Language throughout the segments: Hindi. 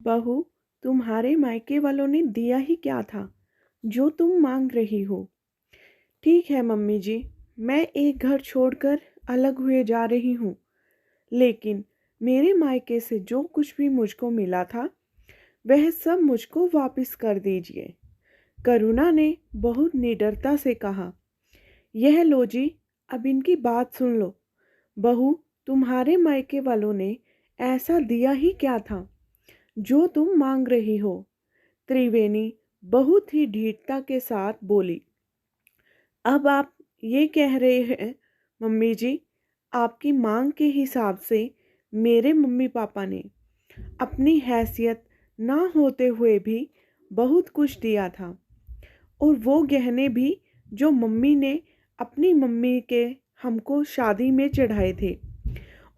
बहू, तुम्हारे मायके वालों ने दिया ही क्या था जो तुम मांग रही हो? ठीक है मम्मी जी, मैं एक घर छोड़कर अलग हुए जा रही हूँ, लेकिन मेरे मायके से जो कुछ भी मुझको मिला था वह सब मुझको वापस कर दीजिए। करुणा ने बहुत निडरता से कहा। यह लो जी, अब इनकी बात सुन लो। बहू, तुम्हारे मायके वालों ने ऐसा दिया ही क्या था जो तुम मांग रही हो? त्रिवेणी बहुत ही ढीठता के साथ बोली। अब आप ये कह रहे हैं मम्मी जी, आपकी मांग के हिसाब से मेरे मम्मी पापा ने अपनी हैसियत ना होते हुए भी बहुत कुछ दिया था, और वो गहने भी जो मम्मी ने अपनी मम्मी के हमको शादी में चढ़ाए थे,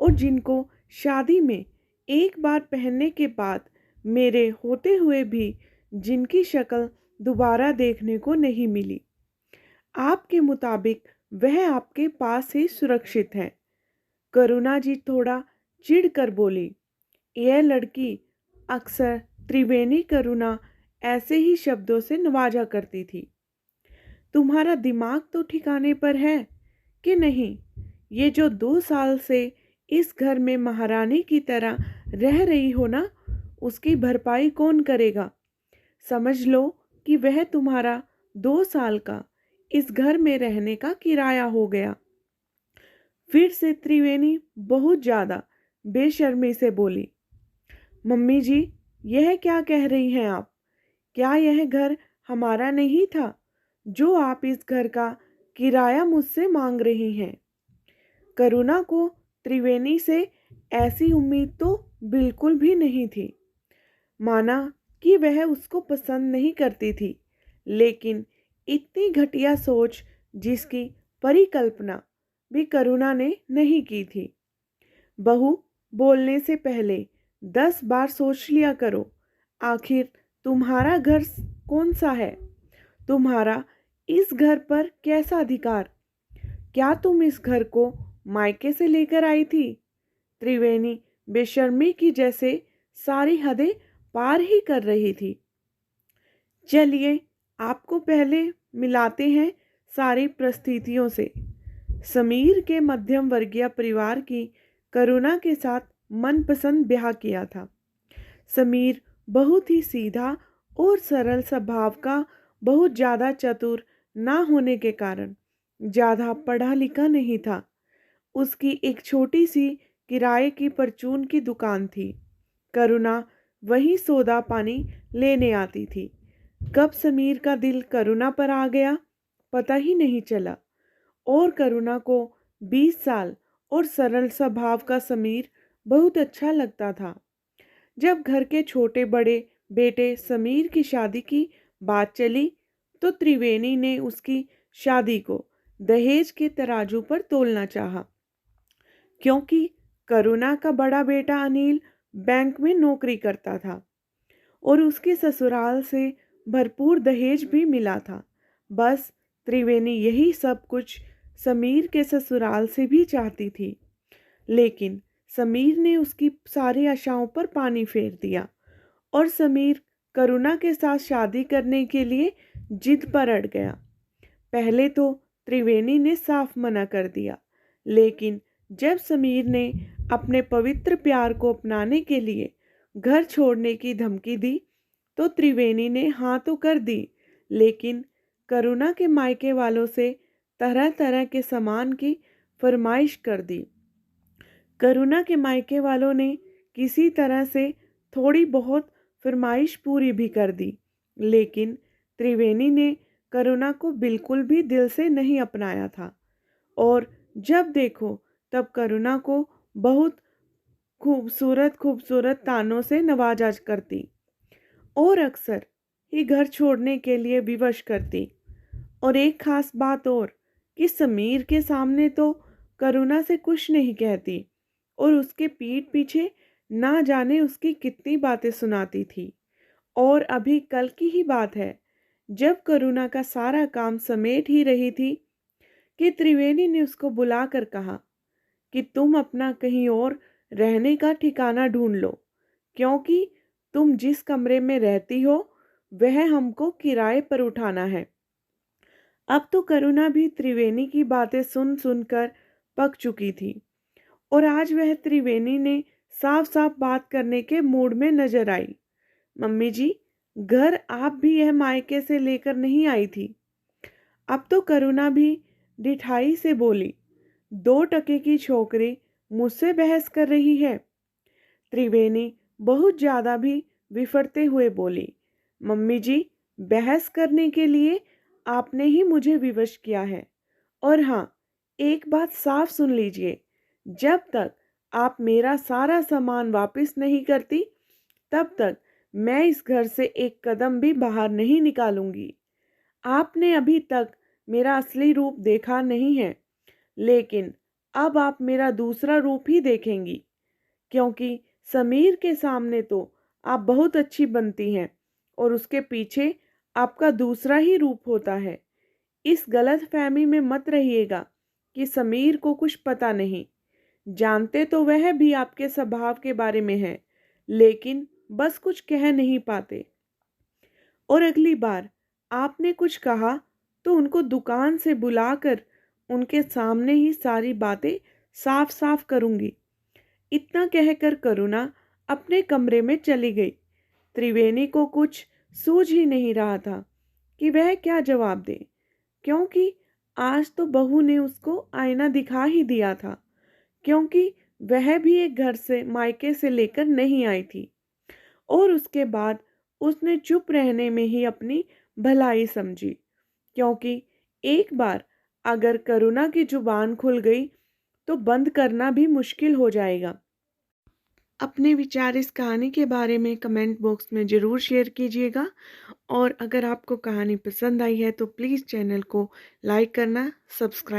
और जिनको शादी में एक बार पहनने के बाद मेरे होते हुए भी जिनकी शक्ल दोबारा देखने को नहीं मिली। आपके मुताबिक वह आपके पास ही सुरक्षित है। करुणा जी थोड़ा चिढ़ कर बोली। यह लड़की अक्सर त्रिवेणी करुणा ऐसे ही शब्दों से नवाजा करती थी। तुम्हारा दिमाग तो ठिकाने पर है कि नहीं? ये जो 2 साल से इस घर में महारानी की तरह रह रही हो ना, उसकी भरपाई कौन करेगा? समझ लो कि वह तुम्हारा 2 साल का इस घर में रहने का किराया हो गया। फिर से त्रिवेणी बहुत ज़्यादा बेशर्मी से बोली। मम्मी जी, यह क्या कह रही हैं आप? क्या यह घर हमारा नहीं था जो आप इस घर का किराया मुझसे मांग रही हैं? करुणा को त्रिवेणी से ऐसी उम्मीद तो बिल्कुल भी नहीं थी। माना कि वह उसको पसंद नहीं करती थी, लेकिन इतनी घटिया सोच जिसकी परिकल्पना भी करुणा ने नहीं की थी। बहू, बोलने से पहले 10 बार सोच लिया करो। आखिर तुम्हारा घर कौन सा है? तुम्हारा इस घर पर कैसा अधिकार? क्या तुम इस घर को मायके से लेकर आई थी? त्रिवेणी बेशर्मी की जैसे सारी हदें पार ही कर रही थी। चलिए, आपको पहले मिलाते हैं सारी परिस्थितियों से। समीर के मध्यम वर्गीय परिवार की करुणा के साथ मनपसंद ब्याह किया था। समीर बहुत ही सीधा और सरल स्वभाव का, बहुत ज़्यादा चतुर ना होने के कारण ज़्यादा पढ़ा लिखा नहीं था। उसकी एक छोटी सी किराए की परचून की दुकान थी। करुणा वही सौदा पानी लेने आती थी। कब समीर का दिल करुणा पर आ गया, पता ही नहीं चला, और करुणा को 20 साल और सरल स्वभाव का समीर बहुत अच्छा लगता था। जब घर के छोटे बड़े बेटे समीर की शादी की बात चली, तो त्रिवेणी ने उसकी शादी को दहेज के तराजू पर तोलना चाहा, क्योंकि करुणा का बड़ा बेटा अनिल बैंक में नौकरी करता था और उसके ससुराल से भरपूर दहेज भी मिला था। बस त्रिवेणी यही सब कुछ समीर के ससुराल से भी चाहती थी, लेकिन समीर ने उसकी सारी आशाओं पर पानी फेर दिया और समीर करुणा के साथ शादी करने के लिए जिद पर अड़ गया। पहले तो त्रिवेणी ने साफ मना कर दिया, लेकिन जब समीर ने अपने पवित्र प्यार को अपनाने के लिए घर छोड़ने की धमकी दी, तो त्रिवेणी ने हाँ तो कर दी, लेकिन करुणा के मायके वालों से तरह तरह के सामान की फरमाइश कर दी। करुणा के मायके वालों ने किसी तरह से थोड़ी बहुत फरमाइश पूरी भी कर दी, लेकिन त्रिवेणी ने करुणा को बिल्कुल भी दिल से नहीं अपनाया था, और जब देखो तब करुणा को बहुत खूबसूरत खूबसूरत तानों से नवाजा करती, और अक्सर ही घर छोड़ने के लिए विवश करती। और एक खास बात और, कि समीर के सामने तो करुणा से कुछ नहीं कहती, और उसके पीठ पीछे ना जाने उसकी कितनी बातें सुनाती थी। और अभी कल की ही बात है, जब करुणा का सारा काम समेट ही रही थी, कि त्रिवेणी ने उसको बुलाकर कहा कि तुम अपना कहीं और रहने का ठिकाना ढूंढ लो, क्योंकि तुम जिस कमरे में रहती हो वह हमको किराए पर उठाना है। अब तो करुणा भी त्रिवेणी की बातें सुन सुनकर पक चुकी थी और आज वह त्रिवेणी ने साफ साफ बात करने के मूड में नजर आई। मम्मी जी, घर आप भी यह मायके से लेकर नहीं आई थी। अब तो करुणा भी डिठाई से बोली, 2 टके की छोकरी मुझसे बहस कर रही है। त्रिवेणी बहुत ज्यादा भी विफरते हुए बोली, मम्मी जी, बहस करने के लिए आपने ही मुझे विवश किया है। और हाँ, एक बात साफ सुन लीजिए, जब तक आप मेरा सारा सामान वापस नहीं करती तब तक मैं इस घर से एक कदम भी बाहर नहीं निकालूंगी। आपने अभी तक मेरा असली रूप देखा नहीं है, लेकिन अब आप मेरा दूसरा रूप ही देखेंगी, क्योंकि समीर के सामने तो आप बहुत अच्छी बनती हैं और उसके पीछे आपका दूसरा ही रूप होता है। इस गलतफहमी में मत रहिएगा कि समीर को कुछ पता नहीं। जानते तो वह भी आपके स्वभाव के बारे में है, लेकिन बस कुछ कह नहीं पाते। और अगली बार आपने कुछ कहा तो उनको दुकान से बुलाकर उनके सामने ही सारी बातें साफ साफ करूंगी। इतना कहकर करुणा अपने कमरे में चली गई। त्रिवेणी को कुछ सूझ ही नहीं रहा था कि वह क्या जवाब दे, क्योंकि आज तो बहू ने उसको आईना दिखा ही दिया था, क्योंकि वह भी एक घर से मायके से लेकर नहीं आई थी। और उसके बाद उसने चुप रहने में ही अपनी भलाई समझी, क्योंकि एक बार अगर करुणा की जुबान खुल गई तो बंद करना भी मुश्किल हो जाएगा। अपने विचार इस कहानी के बारे में कमेंट बॉक्स में ज़रूर शेयर कीजिएगा और अगर आपको कहानी पसंद आई है तो प्लीज़ चैनल को लाइक करना, सब्सक्राइब